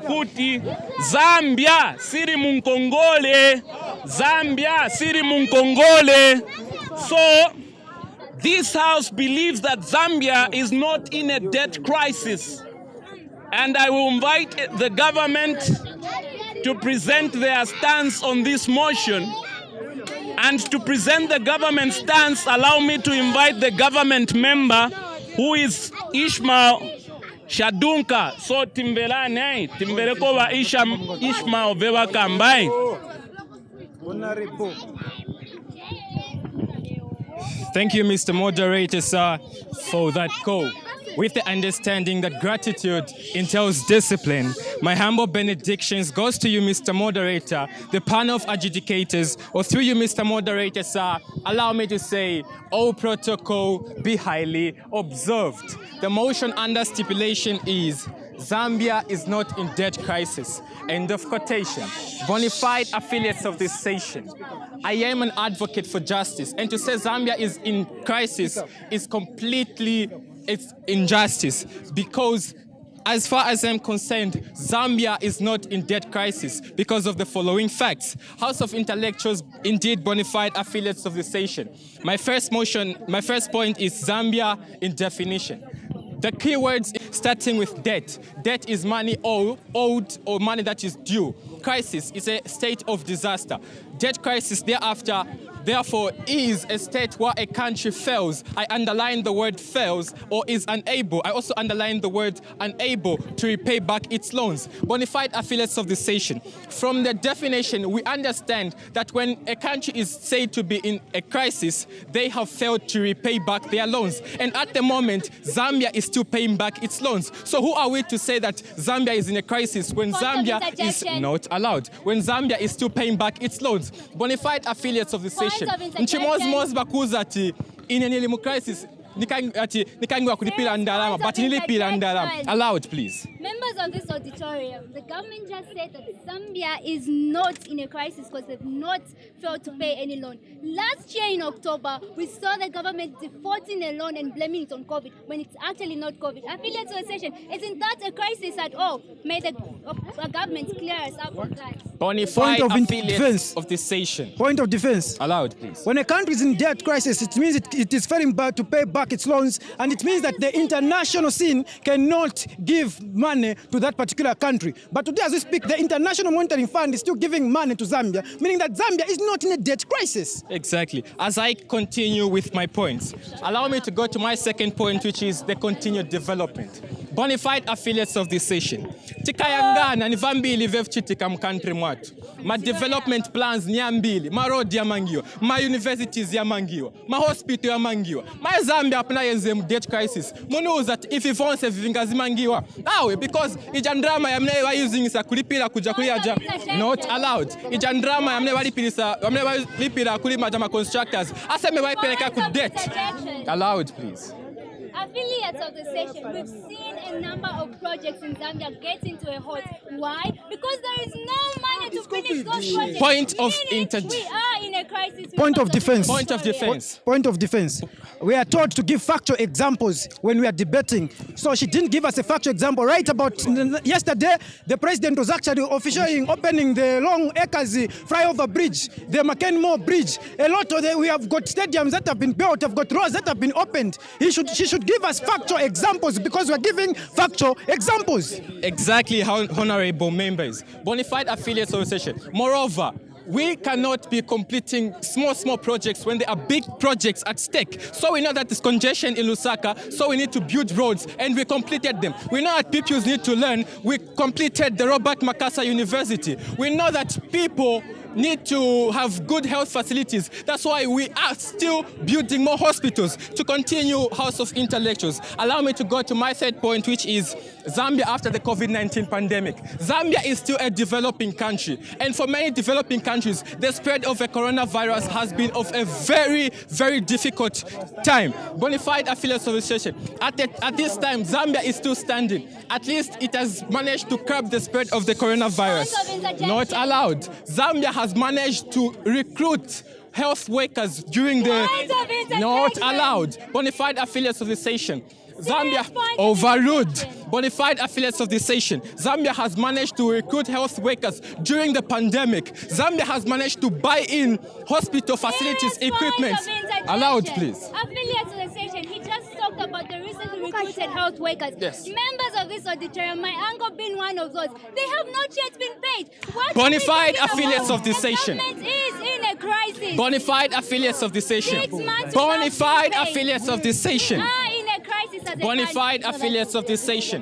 kuti Zambia siri munkongole. Zambia siri munkongole. So this house believes that Zambia is not in a debt crisis. And I will invite the government to present their stance on this motion. And to present the government stance, allow me to invite the government member, who is Ishmael Shadunka. So timbelane, timbeleko wa Ishmael vewa kambai. Thank you, Mr. Moderator, sir, for that call. With the understanding that gratitude entails discipline, my humble benedictions goes to you, Mr. Moderator, the panel of adjudicators, or through you, Mr. Moderator, sir, allow me to say, all protocol be highly observed. The motion under stipulation is, Zambia is not in debt crisis. End of quotation. Bonafide affiliates of this session, I am an advocate for justice, and to say Zambia is in crisis is completely injustice, because as far as I'm concerned, Zambia is not in debt crisis because of the following facts. House of Intellectuals, indeed bona fide affiliates of the session. My first point is Zambia in definition. The keywords starting with debt. Debt is money owed or money that is due. Crisis is a state of disaster. Debt crisis therefore is a state where a country fails. I underline the word fails or is unable. I also underline the word unable to repay back its loans. Bonafide affiliates of the session. From the definition, we understand that when a country is said to be in a crisis, they have failed to repay back their loans. And at the moment, Zambia is still paying back its loans. So who are we to say that Zambia is in a crisis when Zambia is not allowed? When Zambia is still paying back its loans? Bonafide affiliates of the session. Nchimozimozi bakuza ati inenye crisis nikangwa kulipira ndalama, but nilipira ndalama. Allowed, please. Members of this auditorium, the government just said that Zambia is not in a crisis because they've not failed to pay any loan. Last year in October, we saw the government defaulting a loan and blaming it on COVID when it's actually not COVID. Affiliates of the session, isn't that a crisis at all? May the government clear us up on that. Bonafide affiliates of this session. Point of defense. Allowed, please. When a country is in debt crisis, it means it is failing back to pay back its loans, and it means that the international scene cannot give money to that particular country. But today, as we speak, the International Monetary Fund is still giving money to Zambia, meaning that Zambia is not in a debt crisis. Exactly. As I continue with my points, allow me to go to my second point, which is the continued development. Bonafide affiliates of this session. Tikayangana ni vambili vevchitika mkantri mwatu. Ma development plans nyambili, ma road yamangiwa, ma universities yamangiwa, ma hospital yamangiwa. Ma Zambia apna yenze debt crisis. Munu that if fonse vivinga zimangiwa. Awe, because ijandrama yamne wa using isa kulipira kujakulia jam. Not allowed. Ijandrama yamne walipira kulima jama constructors. Aseme waipeleka ku debt. Allowed, please. Affiliates of the session, we've seen a number of projects in Zambia get into a halt. Why? Because there is no money to finish those projects. Point of we are in a crisis. Point of defense. Point of defense. Point of defense. We are told to give factual examples when we are debating. So she didn't give us a factual example. Right about yesterday, the president was actually officially opening the Long Acres flyover bridge, the McKenmore Bridge. A lot of we have got stadiums that have been built, have got roads that have been opened. She should give us factual examples because we're giving factual examples. Exactly, honorable members. Bonafide affiliates of the session. Moreover, we cannot be completing small projects when there are big projects at stake. So we know that there's congestion in Lusaka, so we need to build roads, and we completed them. We know that pupils need to learn. We completed the Robert Makasa University. We know that people need to have good health facilities. That's why we are still building more hospitals to continue House of Intellectuals. Allow me to go to my third point, which is Zambia after the COVID-19 pandemic. Zambia is still a developing country. And for many developing countries, the spread of the coronavirus has been of a very, very difficult time. Bonafide affiliates of the session. At this time, Zambia is still standing. At least it has managed to curb the spread of the coronavirus. Not allowed. Zambia has managed to recruit health workers during the... Not allowed. Bonafide affiliates of the session. Zambia point of overruled interjection. bona fide affiliates of the session. Zambia has managed to recruit health workers during the pandemic. Zambia has managed to buy in hospital facilities, Yes, equipment. point of interjection. Allowed, please. Affiliates of the session. He just talked about the recently recruited health workers. Yes. Members of this auditorium, my uncle being one of those, they have not yet been paid. What Bona are we fide talking affiliates about? of the session. The government is in a crisis. Bona fide affiliates of the session. 6 months Bona without fide being paid. affiliates of the session. In a crisis as a Bona country. fide affiliates of the session.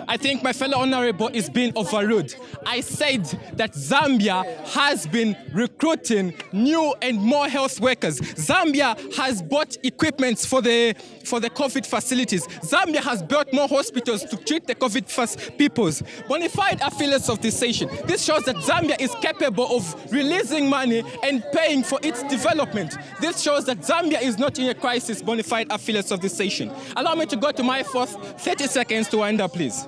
I think my fellow honorable is being overruled. I said that Zambia has been recruiting new and more health workers. Zambia has bought equipment for the COVID facilities. Zambia has built more hospitals to treat the COVID peoples. Bona fide affiliates of the session. This shows that Zambia is capable of releasing money and paying for its development. This shows that Zambia is not in a crisis. Bona fide affiliates of the session. Allow me to go to my fourth 30 seconds to wind up, please.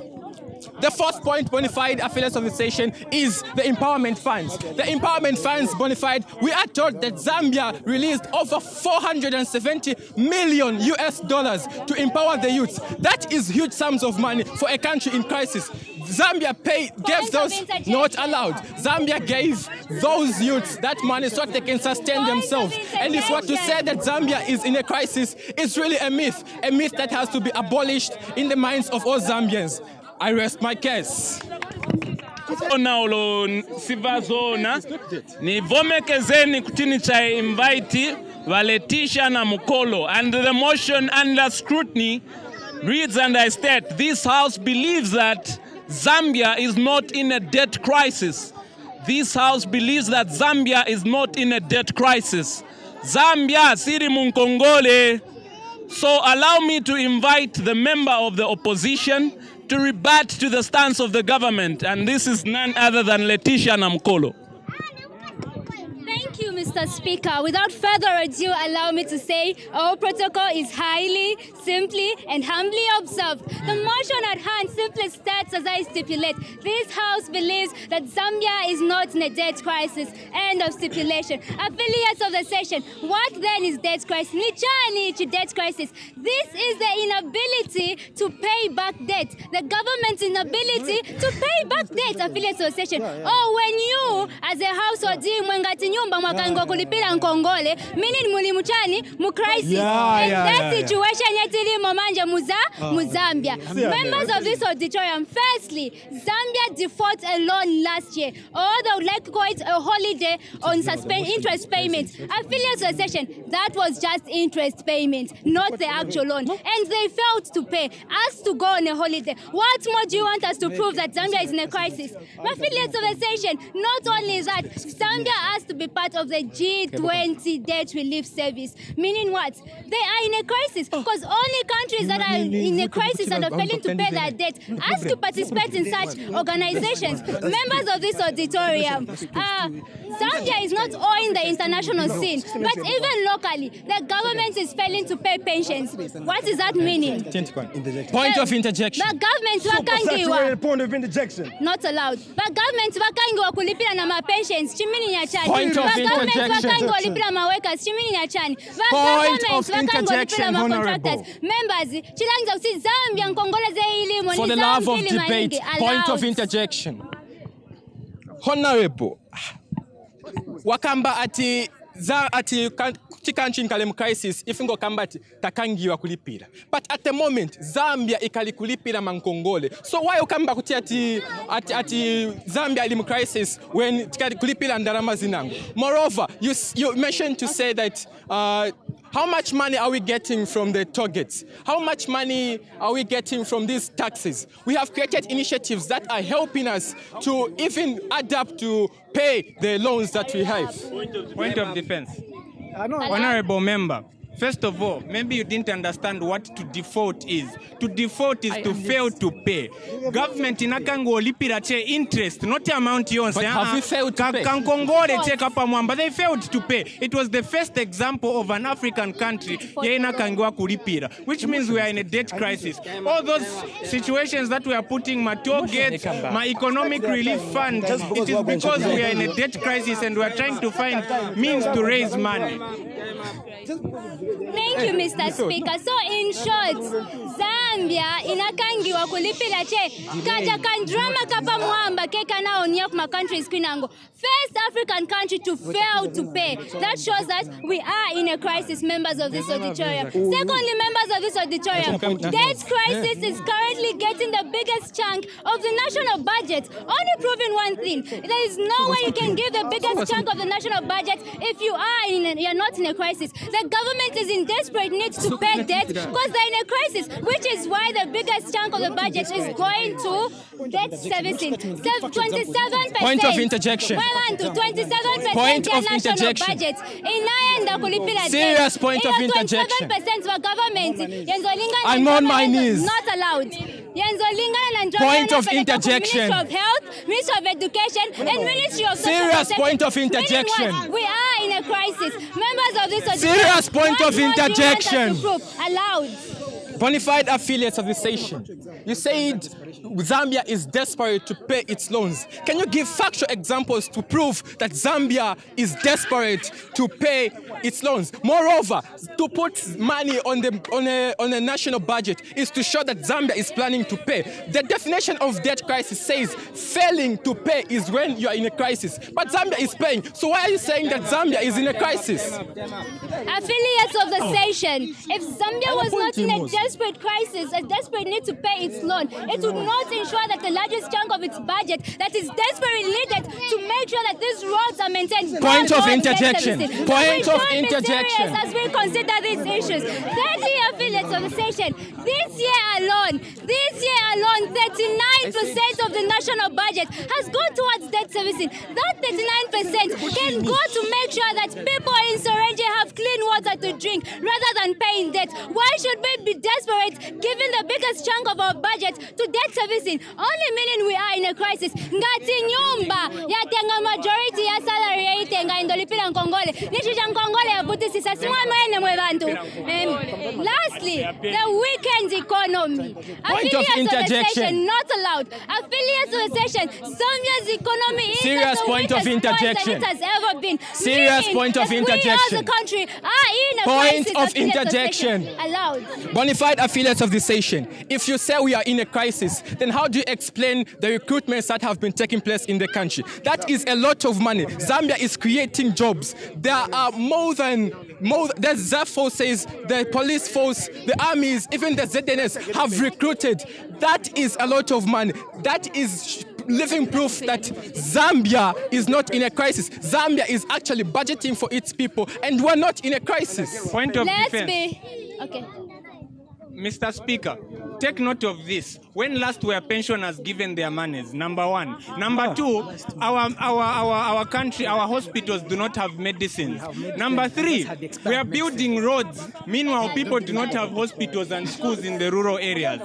The fourth point, bona fide affiliates of the session, is the empowerment funds. The empowerment funds, bona fide, we are told that Zambia released over 470 million US dollars to empower the youth. That is huge sums of money for a country in crisis. Zambia gave those, not allowed. Zambia gave those youths that money so that they can sustain themselves. And if what to say that Zambia is in a crisis is really a myth that has to be abolished in the minds of all Zambians. I rest my case. Ona ulo sivazona nivomekezeni kutini cha invite Valetisha na Mukolo, and the motion under scrutiny reads, and I state, this house believes that Zambia is not in a debt crisis. This house believes that Zambia is not in a debt crisis. Zambia siri munkongole. So allow me to invite the member of the opposition to rebut to the stance of the government, and this is none other than Letitia Namkolo. Thank you, Mr. Speaker. Without further ado, allow me to say our protocol is highly, simply, and humbly observed. The motion at hand simply states as I stipulate. This House believes that Zambia is not in a debt crisis. End of stipulation. Affiliates of the session, what then is debt crisis? Nichani debt crisis. This is the inability to pay back debt. The government's inability to pay back debt. Affiliates of the session. Oh, when you, as a household, mwengati nyumba mwakango kulipira nkongole, meaning mulimu chani mu crisis. And that situation yetili momanje Zambia. Members of this auditorium, firstly, Zambia defaulted a loan last year, or they would like to call it a holiday on interest payments. Affiliates of the session, that was just interest payment, not the actual loan. And they failed to pay, asked to go on a holiday. What more do you want us to prove that Zambia is in a crisis? Affiliates of the session, not only that, Zambia has to be part of the G20 debt relief service. Meaning what? They are in a crisis because only countries that are in a crisis and are failing to pay their debt ask to participate in such organizations. Members of this auditorium, Zambia is not owing the international scene, but even locally, the government is failing to pay pensions. What is that meaning? Point of interjection. The government wakangiwa. Point of interjection. Not allowed. But government wakangiwa kulipira na ma pensions chimini nyachani. Point of Government interjection. wakangiwa kulipira ma workers chimini nyachani. Point of interjection, Honorable. Members, chilangiza usi Zambia nkongoleze ilimo. For the love of debate, point of interjection. Honorable, wakamba ati chikanchi nkale crisis ifingo kambati takangiwa kulipira. But at the moment Zambia ikali kulipira mankongole. So why ukamba kuti ati Zambia ili crisis when tikali kulipira ndarama zinangu? Moreover, you mentioned to say that how much money are we getting from the targets? How much money are we getting from these taxes? We have created initiatives that are helping us to even adapt to pay the loans that we have. Point of defense. Honorable member, first of all, maybe you didn't understand what to default is. To default is to fail to pay. Government inakango lipira che interest, not amount yonse. But have we failed to pay? Kankongole che kapamwamba, they failed to pay. It was the first example of an African country inakango kulipira, which means we are in a debt crisis. All those situations that we are putting my targets, my economic relief fund, it is because we are in a debt crisis and we are trying to find means to raise money. Thank you, Mr. Speaker. So in short, Zambia inakangiwa kulipira che kaja kandrama kapa mwamba keka na onia kuma countries kwinango. First African country to fail to pay. That shows that we are in a crisis, members of this auditorium. Secondly, members of this auditorium, debt crisis is currently getting the biggest chunk of the national budget, only proving one thing. There is no way you can give the biggest chunk of the national budget if you're not in a crisis. The government is in desperate need to pay debt because they're in a crisis, which is why the biggest chunk of the budget is going to debt servicing. 27%. Point of interjection. 27% Point ya of national interjection. budget inaenda kulipira Serious debt. point of interjection. 27% wa government yenzolingana I'm on my knees. not allowed. Yenzolingana na Point of interjection. Ministry of Health, Ministry of Education, and Ministry of Social Serious Protection. point of Meaning interjection. what? We are in a crisis. Members of this auditorium, Serious point what of more do you want us to interjection. prove? Allowed. Bonafide affiliates of the station, you said Zambia is desperate to pay its loans. Can you give factual examples to prove that Zambia is desperate to pay its loans? Moreover, to put money on a national budget is to show that Zambia is planning to pay. The definition of debt crisis says failing to pay is when you are in a crisis. But Zambia is paying. So why are you saying that Zambia is in a crisis? Affiliates of the station, if Zambia was not in a desperate crisis, a desperate need to pay its loan, it would not ensure that the largest chunk of its budget that is desperately needed to make sure that these roads are maintained. Point of Roads interjection. services. Point So we of should be interjection. serious as we consider these issues. Thirdly, affiliates of the station, this year alone, 39% of the national budget has gone towards debt servicing. That 39% can go to make sure that people in Serenge have clean water to drink rather than paying debt. Why should we be desperate giving the biggest chunk of our budget to debt servicing? Only meaning we are in a crisis. Ngati nyumba yatenga majority ya salary yaitenga indolipila nkongole. Nishisha nkongole ya buti sisa simwa mwene mwe bantu. Lastly, the weekend economy. Point of Affiliates of the interjection. station not allowed. Affiliates of the station, Zambia's economy is Serious at the point of weakest point interjection. that it has ever been. Serious Meaning point of that interjection. We as a country are in a Point crisis. of Affiliates the interjection. station allowed. Bonafide affiliates of the station, if you say we are in a crisis, then how do you explain the recruitments that have been taking place in the country? That is a lot of money. Zambia is creating jobs. There are the ZAF forces, the police force, the armies, even the ZNS have recruited. That is a lot of money. That is living proof that Zambia is not in a crisis. Zambia is actually budgeting for its people, and we're not in a crisis. Point of Let's defense. be okay. Mr. Speaker, take note of this. When last were pensioners given their monies? Number one. Number two, our country, our hospitals do not have medicines. Number three, we are building roads. Meanwhile, people do not have hospitals and schools in the rural areas.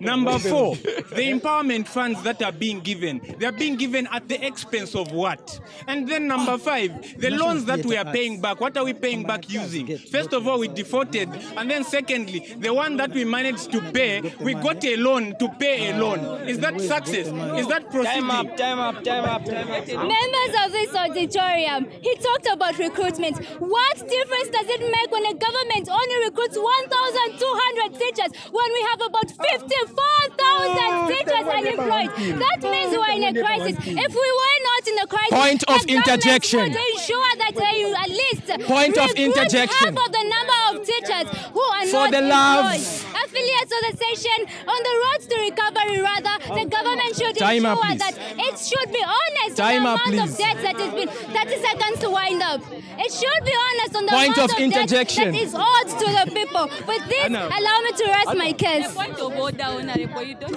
Number four, the empowerment funds that are being given, they are being given at the expense of what? And then number five, the loans that we are paying back, what are we paying back using? First of all, we defaulted. And then secondly, the one that we managed to pay, we got a loan to pay a loan. Is that success? Is that proceeding? Time up. Members of this auditorium, he talked about recruitment. What difference does it make when a government only recruits 1,200 teachers when we have about 54,000 teachers unemployed? That means we are in a crisis. If we were not in a crisis, Point of the government interjection. would ensure that they at least Point of recruit interjection. half of the number of teachers who are For not the employed. love. Affiliates of the station, on the road to recovery, rather, the government should Time up, ensure please. that it should be honest Time on up, the amount please. of debt that has been 30 seconds to wind up. It should be honest on the Point amount of of interjection. debt that is owed to the people. With this, allow me to rest my case. Point of order, Honorable. You don't